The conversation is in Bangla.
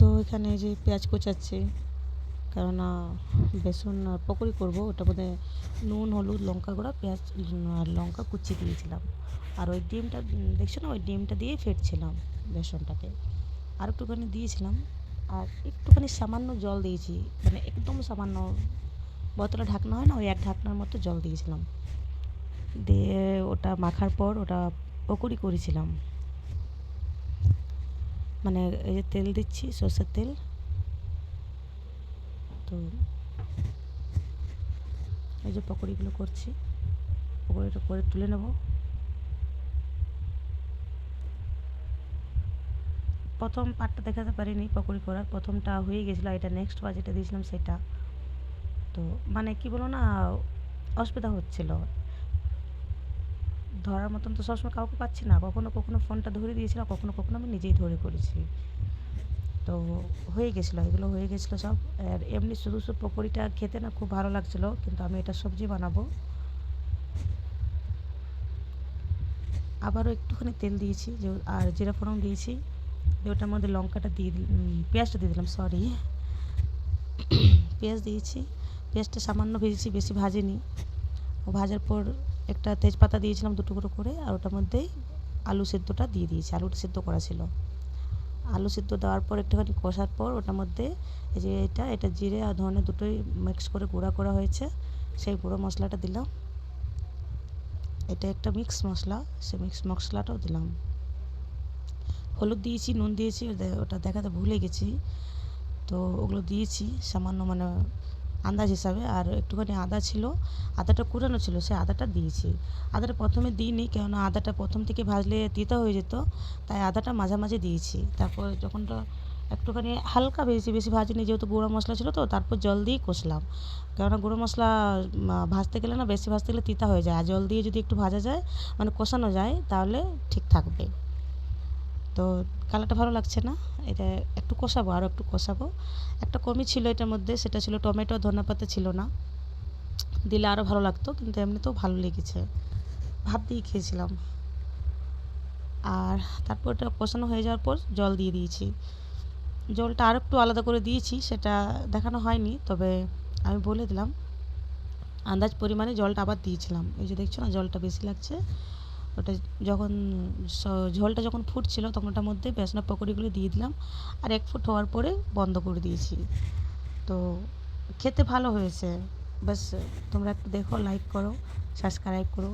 তো এখানে যে পেঁয়াজ কুচাচ্ছি, কেননা বেসন পকোড়ি করব। ওটার মধ্যে নুন, হলুদ, লঙ্কা গুঁড়া, পেঁয়াজ আর লঙ্কা কুচিয়ে দিয়েছিলাম। আর ওই ডিমটা দেখছো না, ওই ডিমটা দিয়েই ফেটছিলাম বেসনটাকে। আর একটুখানি দিয়েছিলাম, আর একটুখানি সামান্য জল দিয়েছি, মানে একদম সামান্য। বোতলে ঢাকনা হয় না, ওই এক ঢাকনার মতো জল দিয়েছিলাম। দিয়ে ওটা মাখার পর ওটা পকোড়ি করেছিলাম। মানে এই যে তেল দিচ্ছি, সর্ষের তেল। তো এই যে পকোড়িগুলো করছি, পকোড়িটা করে তুলে নেব। প্রথম পার্টটা দেখাতে পারিনি পকোড়ি করার, প্রথমটা হয়ে গেছিলো। এটা নেক্সট বার যেটা দিয়েছিলাম সেটা। তো মানে কি বলো না, অসুবিধা হচ্ছিল ধরার মতন। তো সবসময় কাউকে পাচ্ছি না, কখনো কখনো ফোনটা ধরে দিয়েছিলাম, কখনো কখনো আমি নিজেই ধরে করেছি। তো হয়ে গেছিলো, এগুলো হয়ে গেছিলো সব। আর এমনি শুধু শুধু পকোড়িটা খেতে না খুব ভালো লাগছিলো, কিন্তু আমি এটা সবজি বানাবো। আবারও একটুখানি তেল দিয়েছি যে, আর জিরা ফোড়ন দিয়েছি। দিয়ে ওটার মধ্যে লঙ্কাটা দিয়ে পেঁয়াজটা দিয়ে দিলাম, সরি। পেঁয়াজ দিয়েছি, পেঁয়াজটা সামান্য ভেজেছি, বেশি ভাজিনি। ভাজার পর একটা তেজপাতা দিয়েছিলাম 2 টুকরো করে, আর ওটার মধ্যেই আলু সেদ্ধটা দিয়ে দিয়েছি। আলুটা সেদ্ধ করা ছিল। আলু সেদ্ধ দেওয়ার পর একটুখানি কষার পর ওটার মধ্যে এই যে এটা জিরে আর ধনে দুটোই মিক্স করে গুঁড়া করা হয়েছে, সেই গুঁড়ো মশলাটা দিলাম। এটা একটা মিক্স মশলা, সেই মিক্স মশলাটাও দিলাম। হলুদ দিয়েছি, নুন দিয়েছি, ওটা দেখাতে ভুলে গেছি। তো ওগুলো দিয়েছি সামান্য, মানে আন্দাজ হিসাবে। আর একটুখানি আদা ছিল, আদাটা কুড়ানো ছিল, সেই আদাটা দিয়েছি। আদাটা প্রথমে দিইনি, কেননা আদাটা প্রথম থেকে ভাজলে তিতা হয়ে যেত, তাই আদাটা মাঝামাঝি দিয়েছি। তারপর যখন একটুখানি হালকা ভেজেছি, বেশি ভাজিনি, যেহেতু গুঁড়ো মশলা ছিল। তো তারপর জল দিয়ে কষলাম, কেননা গুঁড়ো মশলা ভাজতে গেলে না, বেশি ভাজতে গেলে তিতা হয়ে যায়। আর জল দিয়ে যদি একটু ভাজা যায়, মানে কষানো যায়, তাহলে ঠিক থাকবে। তো কালারটা ভালো লাগছে না, এটা একটু কষাবো, আরও একটু কষাবো। একটা কমই ছিল এটার মধ্যে, সেটা ছিল টমেটো, ধনেপাতা ছিল না, দিলে আরও ভালো লাগতো, কিন্তু এমনিতেও ভালো লেগেছে। ভাত দিয়ে খেয়েছিলাম। আর তারপর এটা কষানো হয়ে যাওয়ার পর জল দিয়ে দিয়েছি। জলটা আর একটু আলাদা করে দিয়েছি, সেটা দেখানো হয়নি, তবে আমি বলে দিলাম। আন্দাজ পরিমাণে জলটা আবার দিয়েছিলাম। এই যে দেখছো না, জলটা বেশি লাগছে। ওটা যখন ঝোলটা যখন ফুটছিল, তখন ওটার মধ্যে বেসনের পকোড়িগুলো দিয়ে দিলাম। আর 1 ফুট হওয়ার পরে বন্ধ করে দিয়েছি। তো খেতে ভালো হয়েছে। ব্যাস তোমরা একটু দেখো, লাইক করো, সাবস্ক্রাইব করো।